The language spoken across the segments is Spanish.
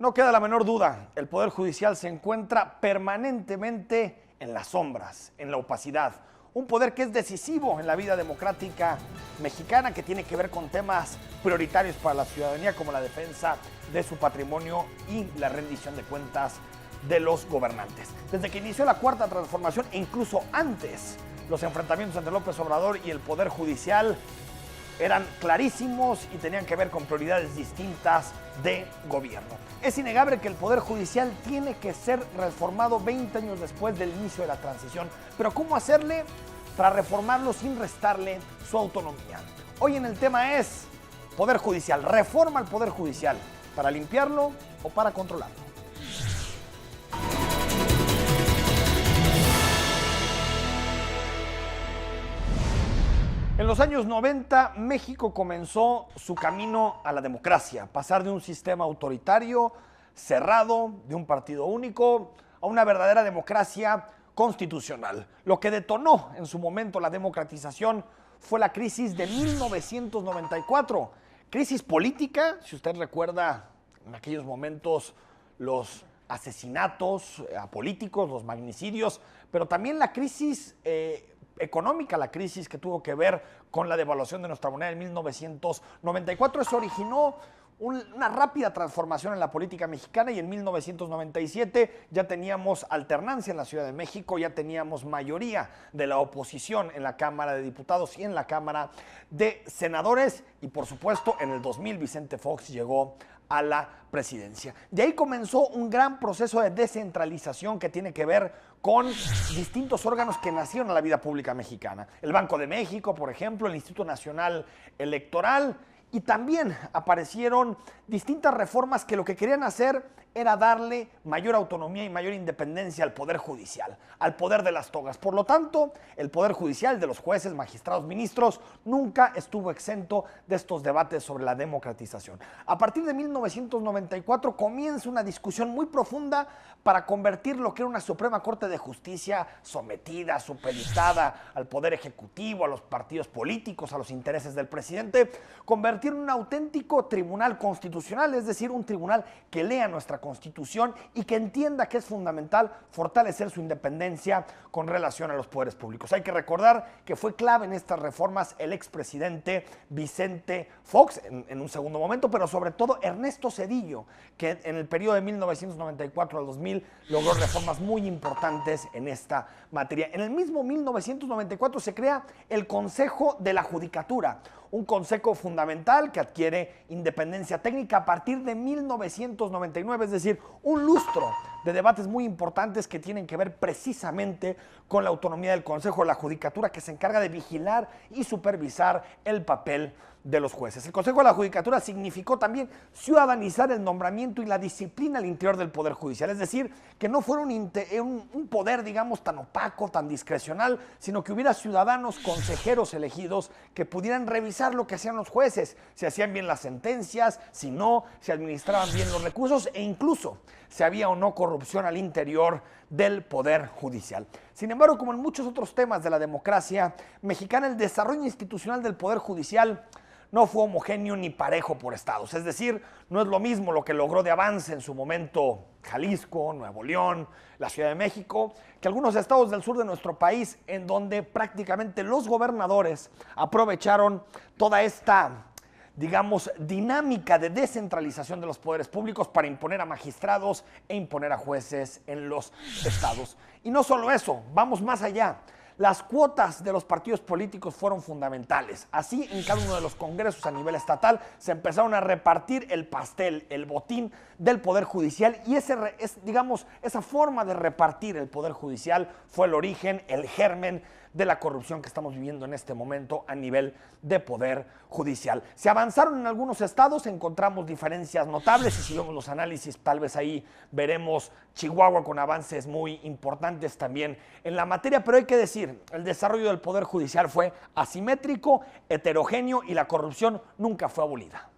No queda la menor duda, el Poder Judicial se encuentra permanentemente en las sombras, en la opacidad. Un poder que es decisivo en la vida democrática mexicana, que tiene que ver con temas prioritarios para la ciudadanía, como la defensa de su patrimonio y la rendición de cuentas de los gobernantes. Desde que inició la Cuarta Transformación, e incluso antes, los enfrentamientos entre López Obrador y el Poder Judicial eran clarísimos y tenían que ver con prioridades distintas de gobierno. Es innegable que el Poder Judicial tiene que ser reformado 20 años después del inicio de la transición. Pero ¿cómo hacerle para reformarlo sin restarle su autonomía? Hoy en el tema es Poder Judicial. ¿Reforma al Poder Judicial para limpiarlo o para controlarlo? En los años 90, México comenzó su camino a la democracia, pasar de un sistema autoritario, cerrado, de un partido único, a una verdadera democracia constitucional. Lo que detonó en su momento la democratización fue la crisis de 1994, crisis política, si usted recuerda en aquellos momentos los asesinatos a políticos, los magnicidios, pero también la crisis económica, la crisis que tuvo que ver con la devaluación de nuestra moneda en 1994. Eso originó una rápida transformación en la política mexicana y en 1997 ya teníamos alternancia en la Ciudad de México, ya teníamos mayoría de la oposición en la Cámara de Diputados y en la Cámara de Senadores y por supuesto en el 2000 Vicente Fox llegó a la presidencia. De ahí comenzó un gran proceso de descentralización que tiene que ver con distintos órganos que nacieron a la vida pública mexicana. El Banco de México, por ejemplo, el Instituto Nacional Electoral, y también aparecieron distintas reformas que lo que querían hacer era darle mayor autonomía y mayor independencia al Poder Judicial, al poder de las togas. Por lo tanto, el Poder Judicial, de los jueces, magistrados, ministros, nunca estuvo exento de estos debates sobre la democratización. A partir de 1994 comienza una discusión muy profunda para convertir lo que era una Suprema Corte de Justicia sometida, supeditada al Poder Ejecutivo, a los partidos políticos, a los intereses del presidente, convertir en un auténtico tribunal constitucional, es decir, un tribunal que lea nuestra Constitución y que entienda que es fundamental fortalecer su independencia con relación a los poderes públicos. Hay que recordar que fue clave en estas reformas el expresidente Vicente Fox, en un segundo momento, pero sobre todo Ernesto Zedillo, que en el periodo de 1994 al 2000 logró reformas muy importantes en esta materia. En el mismo 1994 se crea el Consejo de la Judicatura, un consejo fundamental que adquiere independencia técnica a partir de 1999, es decir, un lustro de debates muy importantes que tienen que ver precisamente con la autonomía del Consejo de la Judicatura, que se encarga de vigilar y supervisar el papel de los jueces. El Consejo de la Judicatura significó también ciudadanizar el nombramiento y la disciplina al interior del Poder Judicial, es decir, que no fuera un poder, digamos, tan opaco, tan discrecional, sino que hubiera ciudadanos, consejeros elegidos que pudieran revisar lo que hacían los jueces, si hacían bien las sentencias, si no, si administraban bien los recursos e incluso si había o no corrupción al interior del Poder Judicial. Sin embargo, como en muchos otros temas de la democracia mexicana, el desarrollo institucional del Poder Judicial no fue homogéneo ni parejo por estados. Es decir, no es lo mismo lo que logró de avance en su momento Jalisco, Nuevo León, la Ciudad de México, que algunos estados del sur de nuestro país, en donde prácticamente los gobernadores aprovecharon toda esta, digamos, dinámica de descentralización de los poderes públicos para imponer a magistrados e imponer a jueces en los estados. Y no solo eso, vamos más allá. Las cuotas de los partidos políticos fueron fundamentales. Así, en cada uno de los congresos a nivel estatal se empezaron a repartir el pastel, el botín del Poder Judicial, y esa forma de repartir el Poder Judicial fue el origen, el germen de la corrupción que estamos viviendo en este momento a nivel de Poder Judicial. Se avanzaron en algunos estados, encontramos diferencias notables y si vemos los análisis tal vez ahí veremos Chihuahua con avances muy importantes también en la materia, pero hay que decir, el desarrollo del Poder Judicial fue asimétrico, heterogéneo y la corrupción nunca fue abolida.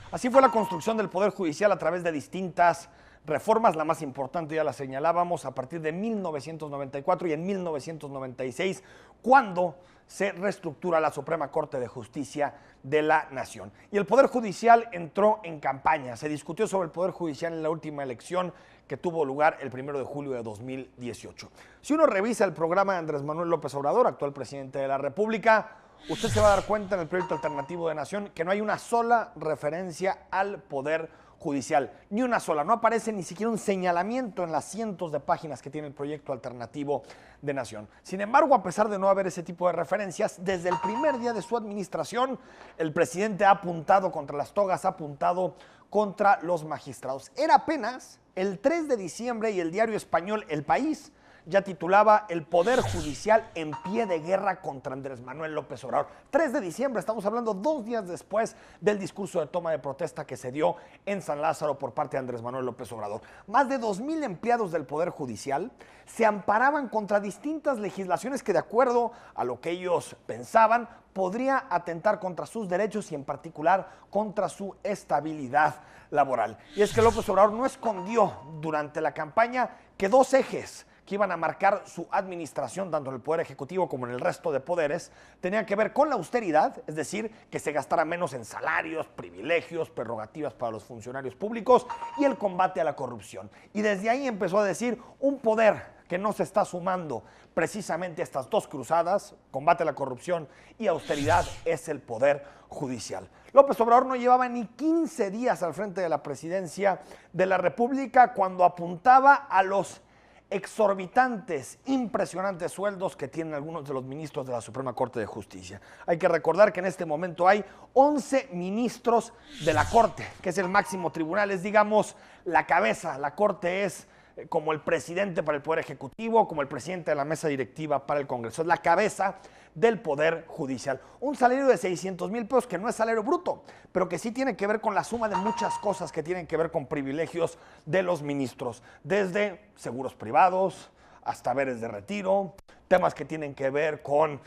Así fue la construcción del Poder Judicial a través de distintas reformas, la más importante ya la señalábamos a partir de 1994 y en 1996, cuando se reestructura la Suprema Corte de Justicia de la Nación. Y el Poder Judicial entró en campaña. Se discutió sobre el Poder Judicial en la última elección que tuvo lugar el 1 de julio de 2018. Si uno revisa el programa de Andrés Manuel López Obrador, actual presidente de la República, usted se va a dar cuenta en el proyecto alternativo de Nación que no hay una sola referencia al Poder Judicial, ni una sola. No aparece ni siquiera un señalamiento en las cientos de páginas que tiene el proyecto alternativo de Nación. Sin embargo, a pesar de no haber ese tipo de referencias, desde el primer día de su administración, el presidente ha apuntado contra las togas, ha apuntado contra los magistrados. Era apenas el 3 de diciembre y el diario español El País ya titulaba El Poder Judicial en pie de guerra contra Andrés Manuel López Obrador. 3 de diciembre, estamos hablando 2 días después del discurso de toma de protesta que se dio en San Lázaro por parte de Andrés Manuel López Obrador. Más de 2,000 empleados del Poder Judicial se amparaban contra distintas legislaciones que, de acuerdo a lo que ellos pensaban, podría atentar contra sus derechos y en particular contra su estabilidad laboral. Y es que López Obrador no escondió durante la campaña que 2 ejes que iban a marcar su administración, tanto en el Poder Ejecutivo como en el resto de poderes, tenían que ver con la austeridad, es decir, que se gastara menos en salarios, privilegios, prerrogativas para los funcionarios públicos y el combate a la corrupción. Y desde ahí empezó a decir un poder que no se está sumando precisamente a estas 2 cruzadas, combate a la corrupción y austeridad, es el Poder Judicial. López Obrador no llevaba ni 15 días al frente de la presidencia de la República cuando apuntaba a los exorbitantes, impresionantes sueldos que tienen algunos de los ministros de la Suprema Corte de Justicia. Hay que recordar que en este momento hay 11 ministros de la Corte, que es el máximo tribunal, es, digamos, la cabeza. La Corte es como el presidente para el Poder Ejecutivo, como el presidente de la mesa directiva para el Congreso. Es la cabeza del Poder Judicial. Un salario de 600,000 pesos que no es salario bruto, pero que sí tiene que ver con la suma de muchas cosas que tienen que ver con privilegios de los ministros, desde seguros privados hasta haberes de retiro, temas que tienen que ver con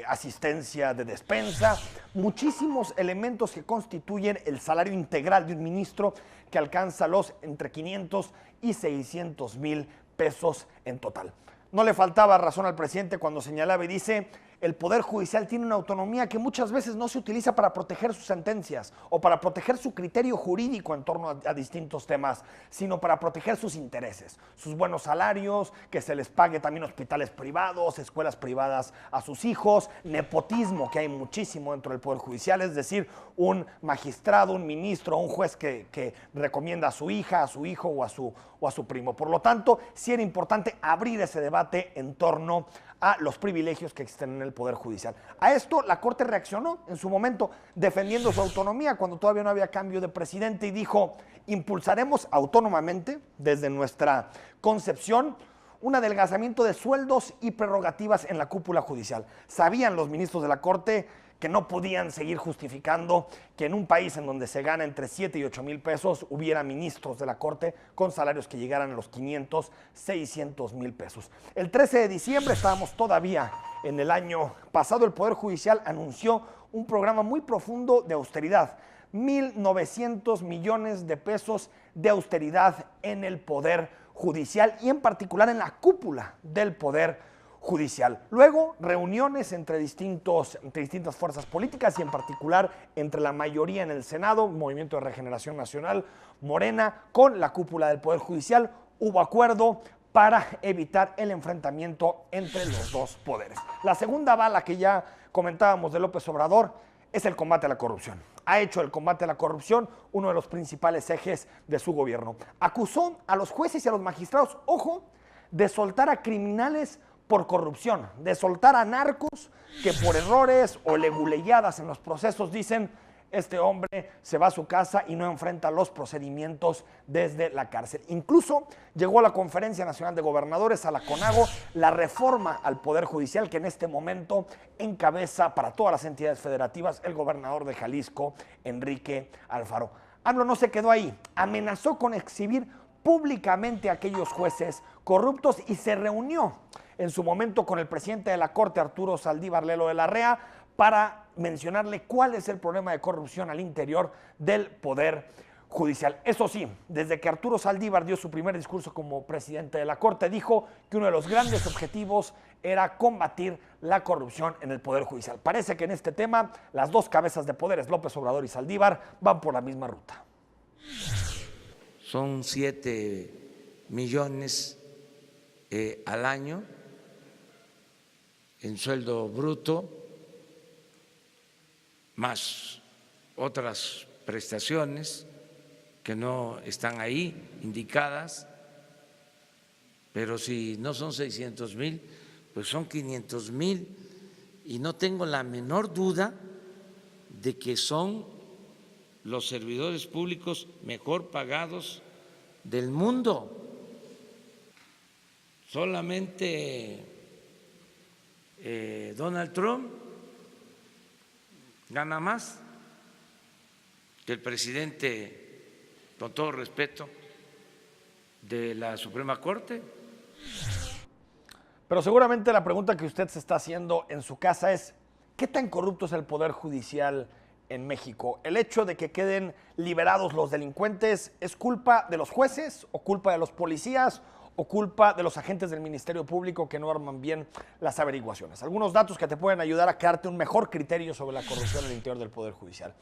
asistencia de despensa, muchísimos elementos que constituyen el salario integral de un ministro que alcanza los entre 500 y 600,000 pesos en total. No le faltaba razón al presidente cuando señalaba y dice: el Poder Judicial tiene una autonomía que muchas veces no se utiliza para proteger sus sentencias o para proteger su criterio jurídico en torno a distintos temas, sino para proteger sus intereses, sus buenos salarios, que se les pague también hospitales privados, escuelas privadas a sus hijos, nepotismo, que hay muchísimo dentro del Poder Judicial, es decir, un magistrado, un ministro, un juez que recomienda a su hija, a su hijo o a su primo. Por lo tanto, sí era importante abrir ese debate en torno a los privilegios que existen en el Poder Judicial. A esto la Corte reaccionó en su momento defendiendo su autonomía cuando todavía no había cambio de presidente y dijo: impulsaremos autónomamente desde nuestra concepción un adelgazamiento de sueldos y prerrogativas en la cúpula judicial. Sabían los ministros de la Corte que no podían seguir justificando que en un país en donde se gana entre 7 y 8,000 pesos hubiera ministros de la Corte con salarios que llegaran a los 500, 600,000 pesos. El 13 de diciembre, estábamos todavía en el año pasado, el Poder Judicial anunció un programa muy profundo de austeridad. 1,900 millones de pesos de austeridad en el Poder Judicial y en particular en la cúpula del Poder Judicial. Luego, reuniones entre distintas fuerzas políticas y en particular entre la mayoría en el Senado, Movimiento de Regeneración Nacional, Morena, con la cúpula del Poder Judicial. Hubo acuerdo para evitar el enfrentamiento entre los 2 poderes. La segunda bala que ya comentábamos de López Obrador es el combate a la corrupción. Ha hecho el combate a la corrupción uno de los principales ejes de su gobierno. Acusó a los jueces y a los magistrados, ojo, de soltar a criminales por corrupción, de soltar a narcos que por errores o leguleyadas en los procesos dicen: este hombre se va a su casa y no enfrenta los procedimientos desde la cárcel. Incluso llegó a la Conferencia Nacional de Gobernadores, a la CONAGO, la reforma al Poder Judicial que en este momento encabeza para todas las entidades federativas el gobernador de Jalisco, Enrique Alfaro. AMLO no se quedó ahí, amenazó con exhibir públicamente a aquellos jueces corruptos y se reunió en su momento con el presidente de la Corte, Arturo Saldívar Lelo de la Rea, para mencionarle cuál es el problema de corrupción al interior del Poder judicial. Eso sí, desde que Arturo Saldívar dio su primer discurso como presidente de la Corte, dijo que uno de los grandes objetivos era combatir la corrupción en el Poder Judicial. Parece que en este tema las dos cabezas de poderes, López Obrador y Saldívar, van por la misma ruta. Son 7 millones al año en sueldo bruto, más otras prestaciones que no están ahí indicadas, pero si no son 600,000, pues son 500,000, y no tengo la menor duda de que son los servidores públicos mejor pagados del mundo. Solamente Donald Trump gana más que el presidente, con todo respeto, de la Suprema Corte. Pero seguramente la pregunta que usted se está haciendo en su casa es, ¿qué tan corrupto es el Poder Judicial en México? ¿El hecho de que queden liberados los delincuentes es culpa de los jueces o culpa de los policías o culpa de los agentes del Ministerio Público que no arman bien las averiguaciones? Algunos datos que te pueden ayudar a crearte un mejor criterio sobre la corrupción en el interior del Poder Judicial.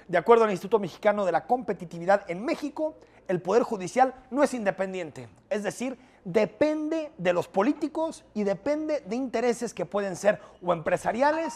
De acuerdo al Instituto Mexicano de la Competitividad, en México el Poder Judicial no es independiente, es decir, depende de los políticos y depende de intereses que pueden ser o empresariales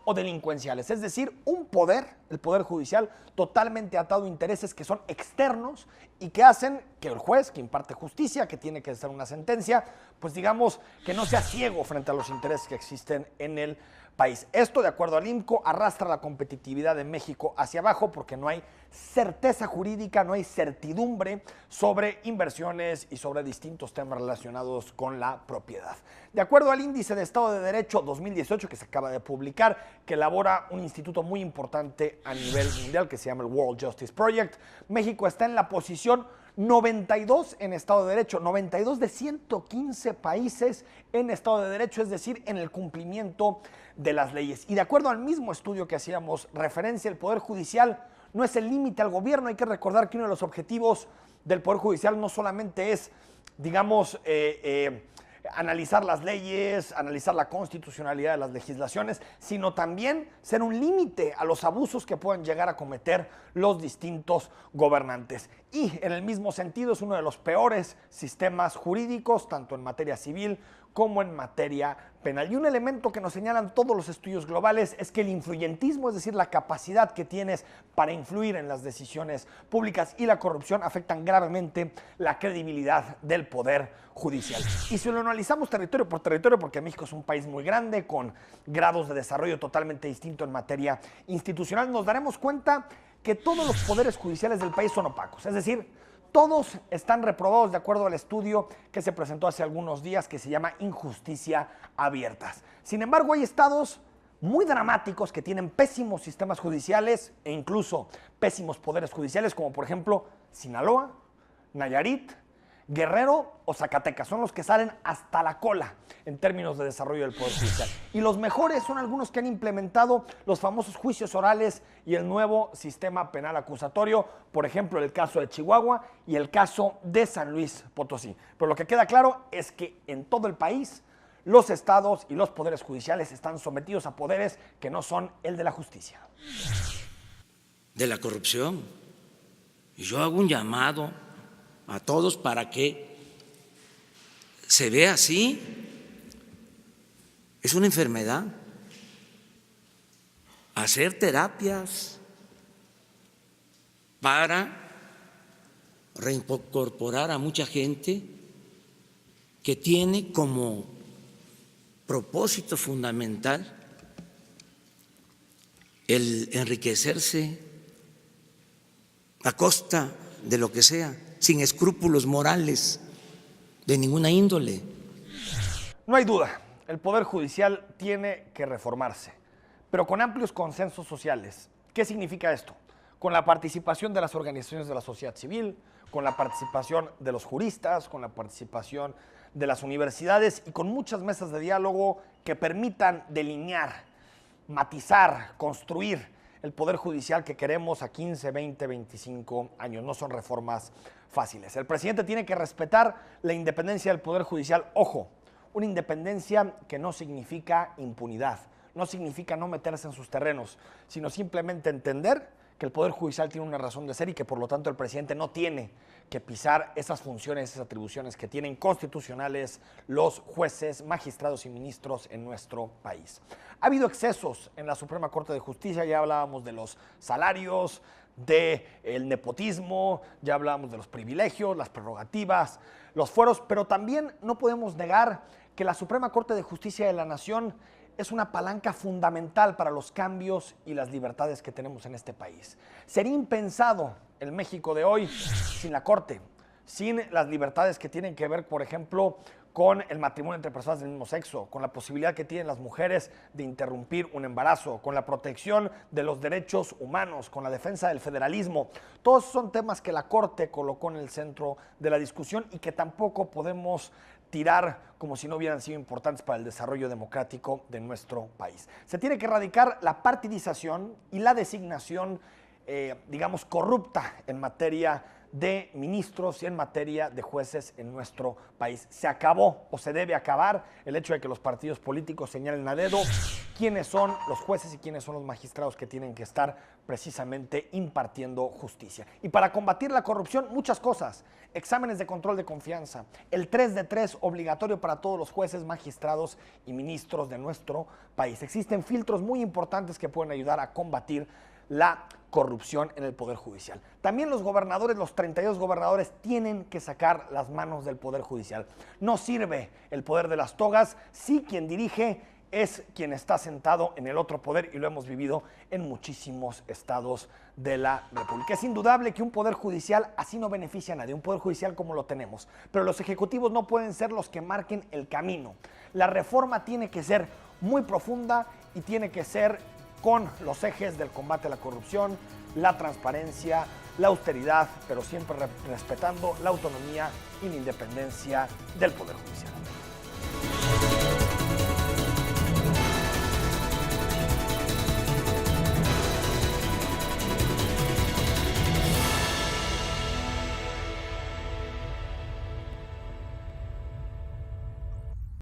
o delincuenciales, es decir, un poder, el Poder Judicial, totalmente atado a intereses que son externos y que hacen que el juez, que imparte justicia, que tiene que hacer una sentencia, pues digamos que no sea ciego frente a los intereses que existen en el país. Esto, de acuerdo al IMCO, arrastra la competitividad de México hacia abajo porque no hay certeza jurídica, no hay certidumbre sobre inversiones y sobre distintos temas relacionados con la propiedad. De acuerdo al Índice de Estado de Derecho 2018, que se acaba de publicar, que elabora un instituto muy importante a nivel mundial que se llama el World Justice Project, México está en la posición 92 en Estado de Derecho, 92 de 115 países en Estado de Derecho, es decir, en el cumplimiento de las leyes. Y de acuerdo al mismo estudio que hacíamos referencia, el Poder Judicial no es el límite al gobierno. Hay que recordar que uno de los objetivos del Poder Judicial no solamente es, digamos, analizar las leyes, analizar la constitucionalidad de las legislaciones, sino también ser un límite a los abusos que puedan llegar a cometer los distintos gobernantes. Y en el mismo sentido es uno de los peores sistemas jurídicos, tanto en materia civil como en materia penal. Y un elemento que nos señalan todos los estudios globales es que el influyentismo, es decir, la capacidad que tienes para influir en las decisiones públicas, y la corrupción afectan gravemente la credibilidad del Poder Judicial. Y si lo analizamos territorio por territorio, porque México es un país muy grande, con grados de desarrollo totalmente distintos en materia institucional, nos daremos cuenta que todos los poderes judiciales del país son opacos, es decir, todos están reprobados de acuerdo al estudio que se presentó hace algunos días que se llama Injusticia Abiertas. Sin embargo, hay estados muy dramáticos que tienen pésimos sistemas judiciales e incluso pésimos poderes judiciales, como por ejemplo Sinaloa, Nayarit, Guerrero o Zacatecas. Son los que salen hasta la cola en términos de desarrollo del Poder Judicial. Y los mejores son algunos que han implementado los famosos juicios orales y el nuevo sistema penal acusatorio, por ejemplo, el caso de Chihuahua y el caso de San Luis Potosí. Pero lo que queda claro es que en todo el país los estados y los poderes judiciales están sometidos a poderes que no son el de la justicia. De la corrupción. Y yo hago un llamado a todos para que se vea así. Es una enfermedad. Hacer terapias para reincorporar a mucha gente que tiene como propósito fundamental el enriquecerse a costa de lo que sea, sin escrúpulos morales de ninguna índole. No hay duda, el Poder Judicial tiene que reformarse, pero con amplios consensos sociales. ¿Qué significa esto? Con la participación de las organizaciones de la sociedad civil, con la participación de los juristas, con la participación de las universidades y con muchas mesas de diálogo que permitan delinear, matizar, construir el Poder Judicial que queremos a 15, 20, 25 años. No son reformas fáciles. El presidente tiene que respetar la independencia del Poder Judicial. Ojo, una independencia que no significa impunidad, no significa no meterse en sus terrenos, sino simplemente entender que el Poder Judicial tiene una razón de ser y que por lo tanto el presidente no tiene que pisar esas funciones, esas atribuciones que tienen constitucionales los jueces, magistrados y ministros en nuestro país. Ha habido excesos en la Suprema Corte de Justicia, ya hablábamos de los salarios, del nepotismo, ya hablábamos de los privilegios, las prerrogativas, los fueros, pero también no podemos negar que la Suprema Corte de Justicia de la Nación es una palanca fundamental para los cambios y las libertades que tenemos en este país. Sería impensado el México de hoy sin la Corte, sin las libertades que tienen que ver, por ejemplo, con el matrimonio entre personas del mismo sexo, con la posibilidad que tienen las mujeres de interrumpir un embarazo, con la protección de los derechos humanos, con la defensa del federalismo. Todos son temas que la Corte colocó en el centro de la discusión y que tampoco podemos tirar como si no hubieran sido importantes para el desarrollo democrático de nuestro país. Se tiene que erradicar la partidización y la designación, digamos, corrupta en materia de ministros y en materia de jueces en nuestro país. Se acabó o se debe acabar el hecho de que los partidos políticos señalen a dedo quiénes son los jueces y quiénes son los magistrados que tienen que estar precisamente impartiendo justicia. Y para combatir la corrupción, muchas cosas. Exámenes de control de confianza, el 3 de 3 obligatorio para todos los jueces, magistrados y ministros de nuestro país. Existen filtros muy importantes que pueden ayudar a combatir la corrupción en el Poder Judicial. También los gobernadores, los 32 gobernadores, tienen que sacar las manos del Poder Judicial. No sirve el poder de las togas si quien dirige es quien está sentado en el otro poder, y lo hemos vivido en muchísimos estados de la República. Es indudable que un Poder Judicial así no beneficia a nadie, un Poder Judicial como lo tenemos, pero los ejecutivos no pueden ser los que marquen el camino. La reforma tiene que ser muy profunda y tiene que ser con los ejes del combate a la corrupción, la transparencia, la austeridad, pero siempre respetando la autonomía y la independencia del Poder Judicial.